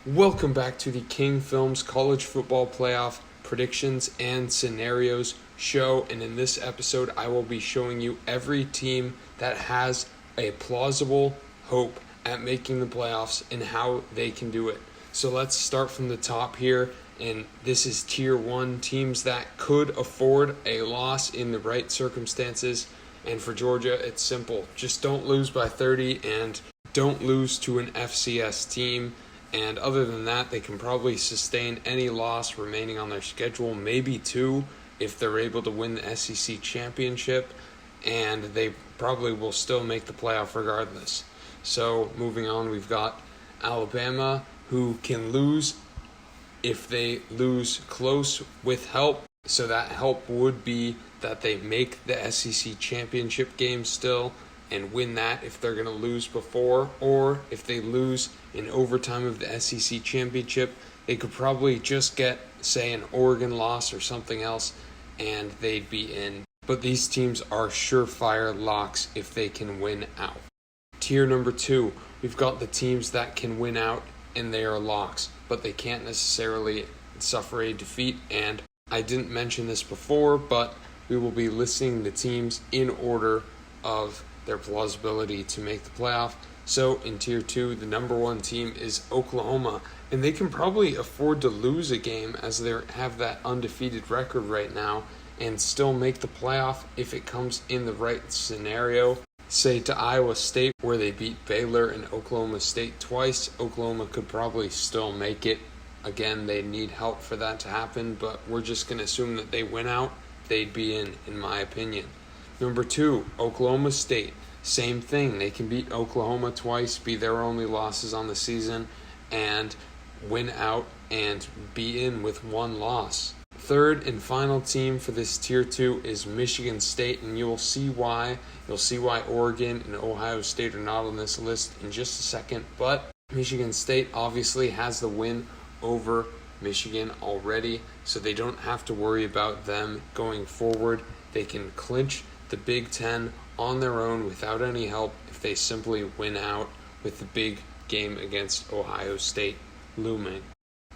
Welcome back to the King Films College Football Playoff Predictions and Scenarios show, and in this episode I will be showing you every team that has a plausible hope at making the playoffs and how they can do it. So let's start from the top here, and this is Tier 1, teams that could afford a loss in the right circumstances. And for Georgia, it's simple. Just don't lose by 30 and don't lose to an FCS team. And other than that, they can probably sustain any loss remaining on their schedule, maybe two if they're able to win the SEC championship, and they probably will still make the playoff regardless. So moving on, we've got Alabama, who can lose if they lose close with help. So that help would be that they make the SEC championship game still and win that if they're going to lose before, or if they lose in overtime of the SEC championship, they could probably just get, say, an Oregon loss or something else, and they'd be in. But these teams are surefire locks if they can win out. Tier number 2, we've got the teams that can win out and they are locks, but they can't necessarily suffer a defeat. And I didn't mention this before, but we will be listing the teams in order of their plausibility to make the playoff. So in Tier 2, the number 1 team is Oklahoma, and they can probably afford to lose a game as they have that undefeated record right now and still make the playoff if it comes in the right scenario. Say to Iowa State, where they beat Baylor and Oklahoma State twice, Oklahoma could probably still make it. Again, they need help for that to happen, but we're just going to assume that they win out. They'd be in my opinion. Number 2, Oklahoma State. Same thing. They can beat Oklahoma twice, be their only losses on the season, and win out and be in with one loss. Third and final team for this Tier 2 is Michigan State, and you'll see why. You'll see why Oregon and Ohio State are not on this list in just a second, but Michigan State obviously has the win over Michigan already, so they don't have to worry about them going forward. They can clinch the Big Ten on their own without any help if they simply win out, with the big game against Ohio State looming.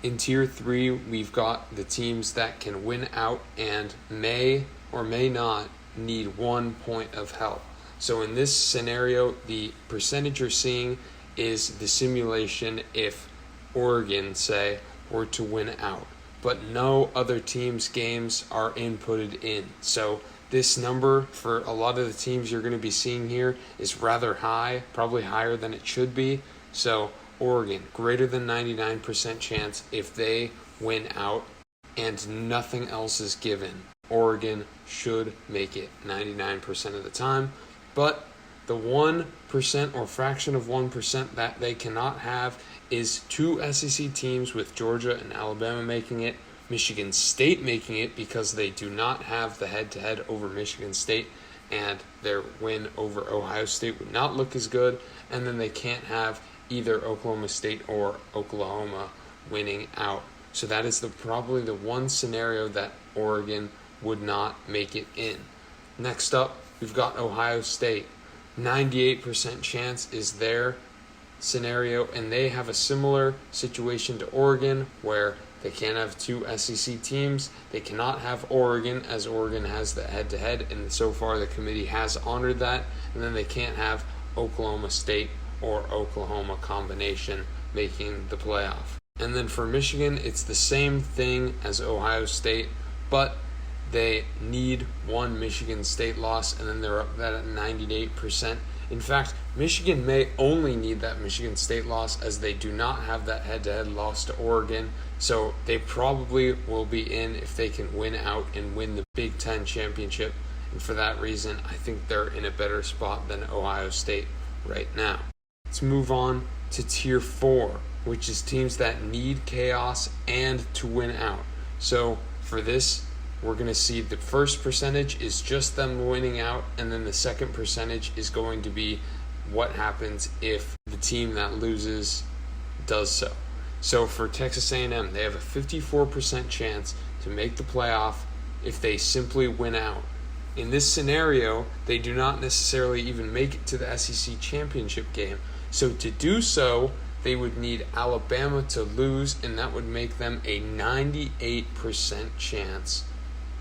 In Tier 3, we've got the teams that can win out and may or may not need 1 point of help. So in this scenario, the percentage you're seeing is the simulation if Oregon, say, were to win out, but no other team's games are inputted in. So this number for a lot of the teams you're going to be seeing here is rather high, probably higher than it should be. So Oregon, greater than 99% chance if they win out and nothing else is given. Oregon should make it 99% of the time, but the 1% or fraction of 1% that they cannot have is 2 SEC teams, with Georgia and Alabama making it, Michigan State making it because they do not have the head-to-head over Michigan State, and their win over Ohio State would not look as good, and then they can't have either Oklahoma State or Oklahoma winning out. So that is probably the one scenario that Oregon would not make it in. Next up, we've got Ohio State. 98% chance is their scenario, and they have a similar situation to Oregon where they can't have 2 SEC teams. They cannot have Oregon, as Oregon has the head-to-head, and so far the committee has honored that. And then they can't have Oklahoma State or Oklahoma combination making the playoff. And then for Michigan, it's the same thing as Ohio State, but they need 1 Michigan State loss, and then they're up at 98%. In fact, Michigan may only need that Michigan State loss, as they do not have that head-to-head loss to Oregon. So they probably will be in if they can win out and win the Big Ten championship. And for that reason, I think they're in a better spot than Ohio State right now. Let's move on to Tier 4, which is teams that need chaos and to win out. So for this, we're going to see the first percentage is just them winning out, and then the second percentage is going to be what happens if the team that loses does so. So for Texas A&M, they have a 54% chance to make the playoff if they simply win out. In this scenario, they do not necessarily even make it to the SEC championship game. So to do so, they would need Alabama to lose, and that would make them a 98% chance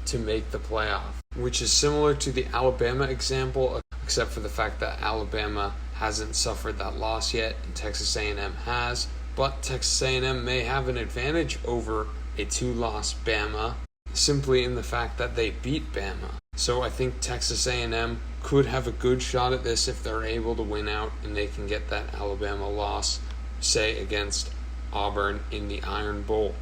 to make the playoff, which is similar to the Alabama example, except for the fact that Alabama hasn't suffered that loss yet and Texas A&M has. But Texas A&M may have an advantage over a 2-loss Bama simply in the fact that they beat Bama. So I think Texas A&M could have a good shot at this if they're able to win out and they can get that Alabama loss, say against Auburn in the Iron Bowl.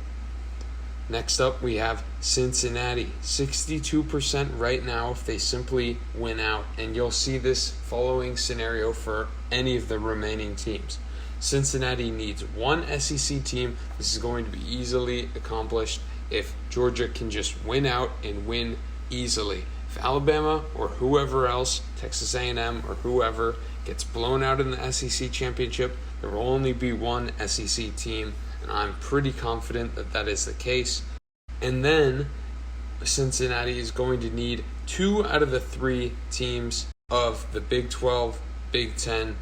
Next up, we have Cincinnati. 62% right now if they simply win out. And you'll see this following scenario for any of the remaining teams. Cincinnati needs one SEC team. This is going to be easily accomplished if Georgia can just win out and win easily. If Alabama or whoever else, Texas A&M or whoever, gets blown out in the SEC championship, there will only be one SEC team, and I'm pretty confident that that is the case. And then Cincinnati is going to need 2 out of the 3 teams of the Big 12, Big 10,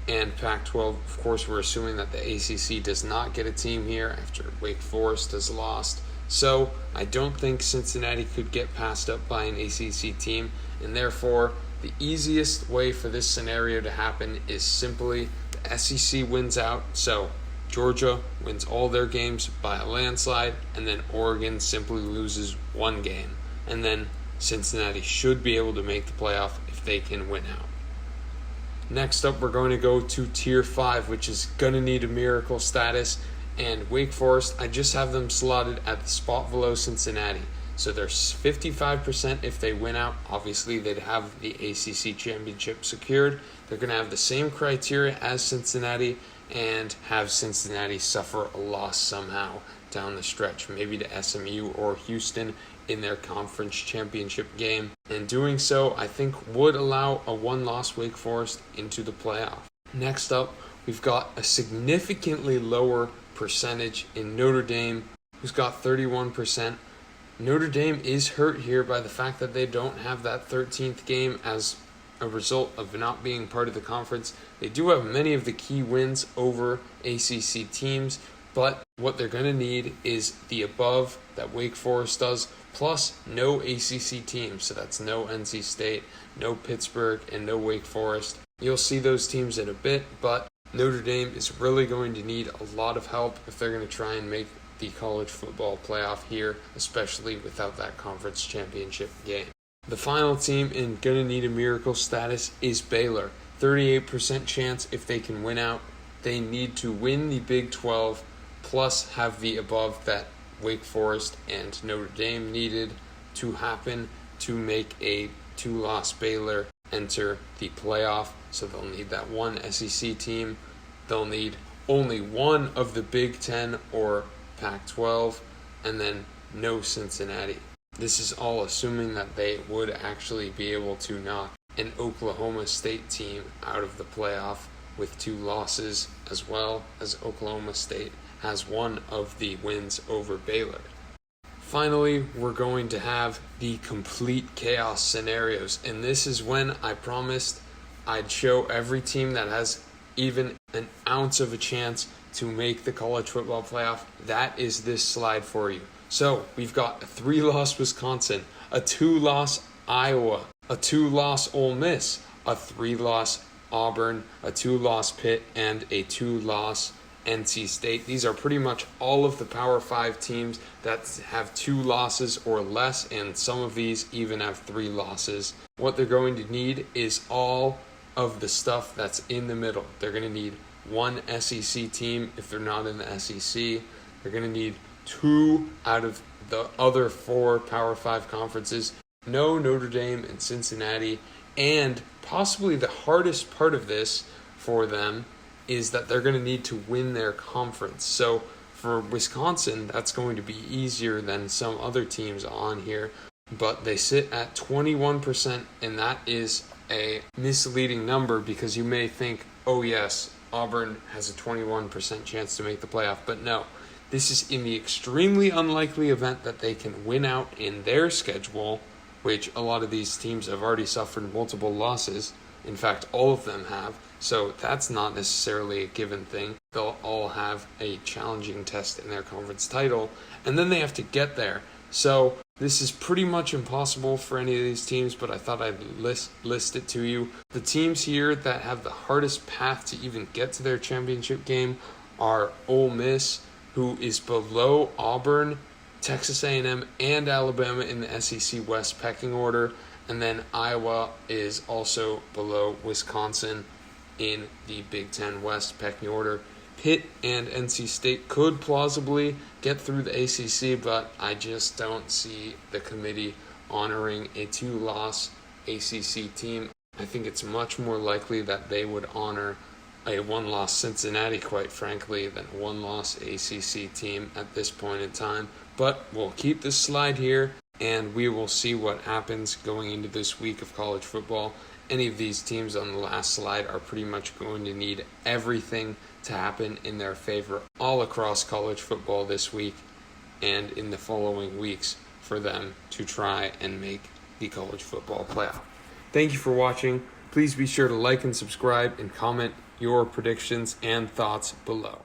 and Pac-12. Of course, we're assuming that the ACC does not get a team here after Wake Forest has lost. So I don't think Cincinnati could get passed up by an ACC team, and therefore the easiest way for this scenario to happen is simply the SEC wins out. So Georgia wins all their games by a landslide, and then Oregon simply loses 1 game. And then Cincinnati should be able to make the playoff if they can win out. Next up, we're going to go to Tier 5, which is going to need a miracle status. And Wake Forest, I just have them slotted at the spot below Cincinnati. So they're 55% if they win out. Obviously, they'd have the ACC championship secured. They're going to have the same criteria as Cincinnati and have Cincinnati suffer a loss somehow down the stretch, maybe to SMU or Houston in their conference championship game. And doing so, I think, would allow a 1-loss Wake Forest into the playoff. Next up, we've got a significantly lower percentage in Notre Dame, who's got 31%. Notre Dame is hurt here by the fact that they don't have that 13th game as a result of not being part of the conference. They do have many of the key wins over ACC teams, but what they're going to need is the above that Wake Forest does, plus no ACC teams. So that's no NC State, no Pittsburgh, and no Wake Forest. You'll see those teams in a bit, but Notre Dame is really going to need a lot of help if they're going to try and make the college football playoff here, especially without that conference championship game. The final team in going to need a miracle status is Baylor. 38% chance if they can win out. They need to win the Big 12 plus have the above that Wake Forest and Notre Dame needed to happen to make a 2-loss Baylor enter the playoff. So they'll need that one SEC team. They'll need only one of the Big 10 or Pac-12, and then no Cincinnati. This is all assuming that they would actually be able to knock an Oklahoma State team out of the playoff with 2 losses, as well as Oklahoma State has one of the wins over Baylor. Finally, we're going to have the complete chaos scenarios, and this is when I promised I'd show every team that has even an ounce of a chance to make the college football playoff. That is this slide for you. So we've got a 3-loss Wisconsin, a 2-loss Iowa, a 2-loss Ole Miss, a 3-loss Auburn, a 2-loss Pitt, and a 2-loss NC State. These are pretty much all of the Power 5 teams that have 2 losses or less, and some of these even have 3 losses. What they're going to need is all of the stuff that's in the middle. They're going to need one SEC team if they're not in the SEC. They're going to need 2 out of the other 4 Power 5 conferences. No Notre Dame and Cincinnati. And possibly the hardest part of this for them is that they're going to need to win their conference. So for Wisconsin, that's going to be easier than some other teams on here. But they sit at 21%, and that is a misleading number because you may think, oh yes, Auburn has a 21% chance to make the playoff. But no, this is in the extremely unlikely event that they can win out in their schedule, which a lot of these teams have already suffered multiple losses. In fact, all of them have. So that's not necessarily a given thing. they'll all have a challenging test in their conference title, and then they have to get there. So this is pretty much impossible for any of these teams, but I thought I'd list it to you. The teams here that have the hardest path to even get to their championship game are Ole Miss, who is below Auburn, Texas A&M, and Alabama in the SEC West pecking order, and then Iowa is also below Wisconsin in the Big Ten West pecking order. Pitt and NC State could plausibly get through the ACC, but I just don't see the committee honoring a 2-loss ACC team. I think it's much more likely that they would honor a 1-loss Cincinnati, quite frankly, than a 1-loss ACC team at this point in time. But we'll keep this slide here, and we will see what happens going into this week of college football. Any of these teams on the last slide are pretty much going to need everything to happen in their favor all across college football this week and in the following weeks for them to try and make the college football playoff. Thank you for watching. Please be sure to like and subscribe and comment your predictions and thoughts below.